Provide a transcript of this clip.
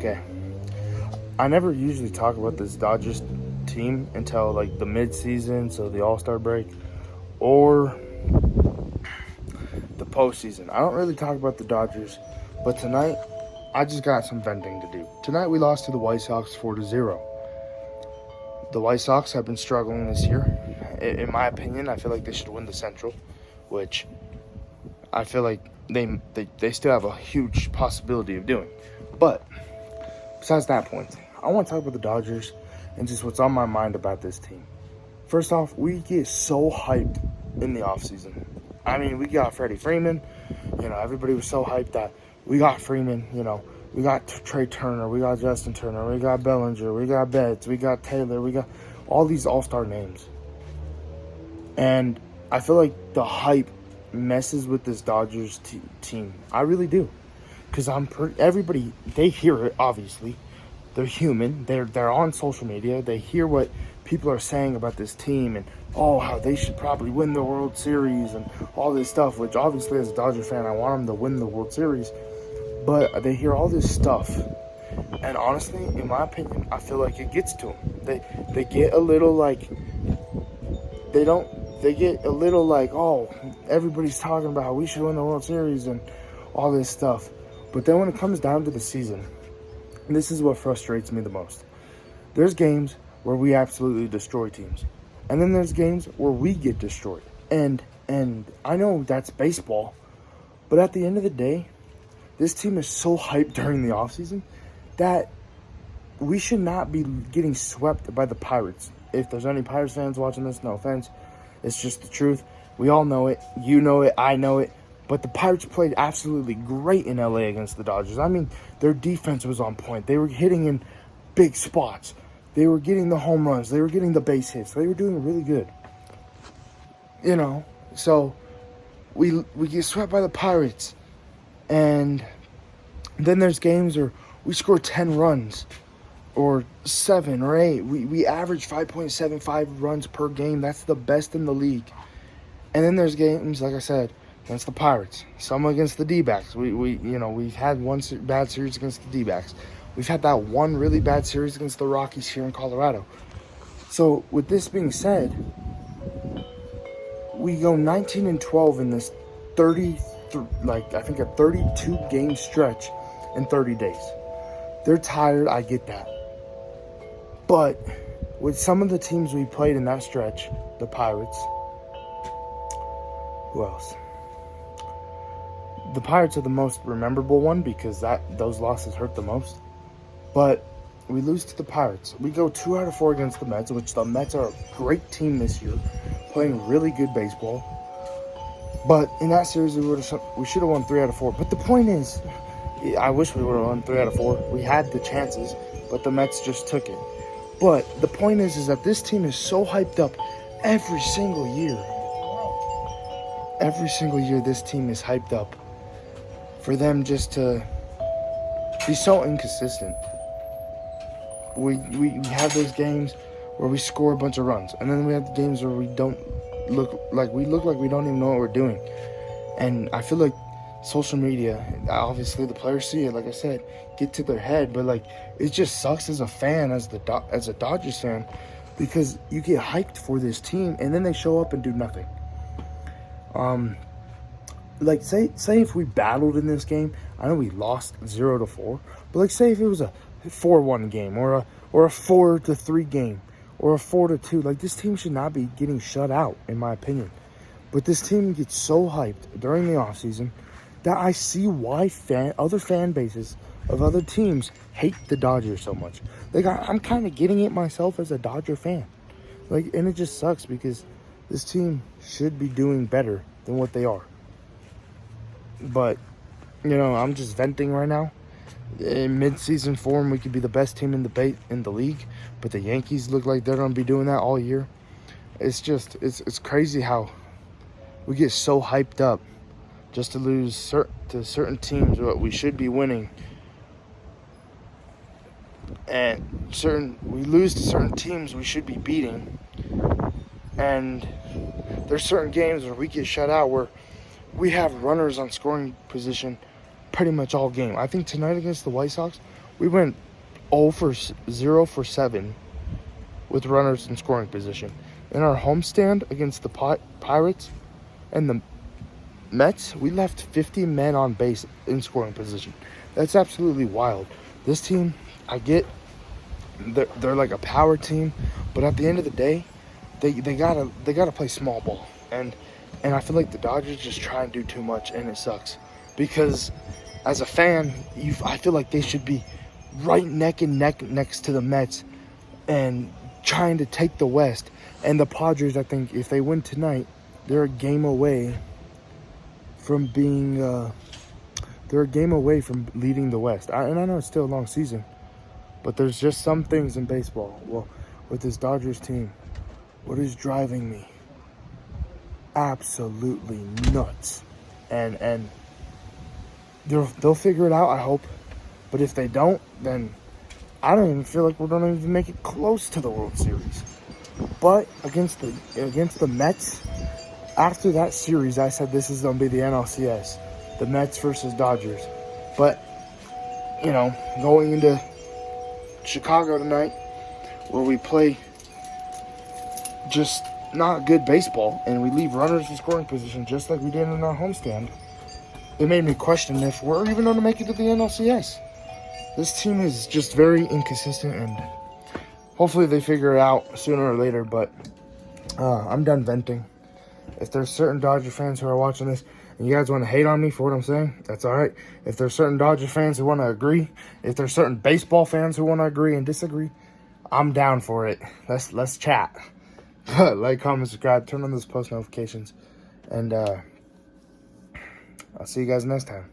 Okay. I never usually talk about this Dodgers team until like the mid-season, so the All-Star break, or the postseason. I don't really talk about the Dodgers, but tonight I just got some venting to do. Tonight we lost to the White Sox 4-0. The White Sox have been struggling this year. In my opinion, I feel like they should win the Central, which I feel like they still have a huge possibility of doing. But besides that point, I want to talk about the Dodgers and just what's on my mind about this team. First off, we get so hyped in the offseason. I mean, we got Freddie Freeman. Everybody was so hyped that we got Freeman. We got Trey Turner. We got Justin Turner. We got Bellinger. We got Betts. We got Taylor. We got all these all-star names. And I feel like the hype messes with this Dodgers team. I really do. Because everybody, they hear it, obviously. They're human. They're on social media. They hear what people are saying about this team and, how they should probably win the World Series and all this stuff, which obviously as a Dodger fan, I want them to win the World Series. But they hear all this stuff. And honestly, in my opinion, I feel like it gets to them. They get a little like, they get a little like, everybody's talking about how we should win the World Series and all this stuff. But then when it comes down to the season, this is what frustrates me the most. There's games where we absolutely destroy teams. And then there's games where we get destroyed. And I know that's baseball. But at the end of the day, this team is so hyped during the offseason that we should not be getting swept by the Pirates. If there's any Pirates fans watching this, no offense. It's just the truth. We all know it. You know it. I know it. But the Pirates played absolutely great in LA against the Dodgers. I mean, their defense was on point. They were hitting in big spots. They were getting the home runs. They were getting the base hits. They were doing really good. So we get swept by the Pirates. And then there's games where we score 10 runs or 7 or 8. We average 5.75 runs per game. That's the best in the league. And then there's games, like I said, against the Pirates, some against the D-backs. We've had one bad series against the D-backs. We've had that one really bad series against the Rockies here in Colorado. So with this being said, we go 19-12 in this 32 game stretch in 30 days. They're tired, I get that. But with some of the teams we played in that stretch, the Pirates, who else? The Pirates are the most memorable one because those losses hurt the most. But we lose to the Pirates. We go 2 out of 4 against the Mets, which the Mets are a great team this year, playing really good baseball. But in that series, we should have won 3 out of 4. But the point is, I wish we would have won 3 out of 4. We had the chances, but the Mets just took it. But the point is that this team is so hyped up every single year. Every single year, this team is hyped up. For them just to be so inconsistent. We have those games where we score a bunch of runs, and then we have the games where we look like we don't even know what we're doing. And I feel like social media, obviously the players see it, like I said, get to their head, but like it just sucks as a fan, as a Dodgers fan, because you get hyped for this team and then they show up and do nothing. Like say if we battled in this game, I know we lost 0-4, but like say if it was a 4-1 game or a 4-3 game or a 4-2, like this team should not be getting shut out, in my opinion. But this team gets so hyped during the offseason that I see why other fan bases of other teams hate the Dodgers so much. Like I'm kind of getting it myself as a Dodger fan. Like, and it just sucks because this team should be doing better than what they are. But, I'm just venting right now. In mid-season form, we could be the best team in the league, but the Yankees look like they're going to be doing that all year. It's just, it's crazy how we get so hyped up just to lose to certain teams what we should be winning. And we lose to certain teams we should be beating. And there's certain games where we get shut out where we have runners on scoring position pretty much all game. I think tonight against the White Sox, We went 0 for 7 with runners in scoring position. In our homestand against the Pirates and the Mets, we left 50 men on base in scoring position. That's absolutely wild. This team, I get, they're like a power team, but at the end of the day, they gotta play small ball, and I feel like the Dodgers just try and do too much, and it sucks because as a fan, I feel like they should be right neck and neck next to the Mets and trying to take the West. And the Padres, I think, if they win tonight, they're a game away from being leading the West. And I know it's still a long season, but there's just some things in baseball. Well, with this Dodgers team, what is driving me absolutely nuts, and they'll figure it out, I hope. But if they don't, then I don't even feel like we're gonna even make it close to the World Series. But against the Mets, after that series, I said this is gonna be the NLCS, the Mets versus Dodgers. But you know, going into Chicago tonight, where we play just not good baseball, and we leave runners in scoring position just like we did in our homestand, it made me question if we're even going to make it to the NLCS. This team is just very inconsistent, and hopefully they figure it out sooner or later. But I'm done venting. If there's certain Dodger fans who are watching this and you guys want to hate on me for what I'm saying, that's all right. If there's certain Dodger fans who want to agree, if there's certain baseball fans who want to agree and disagree, I'm down for it. Let's chat. Like, comment, subscribe, turn on those post notifications, and I'll see you guys next time.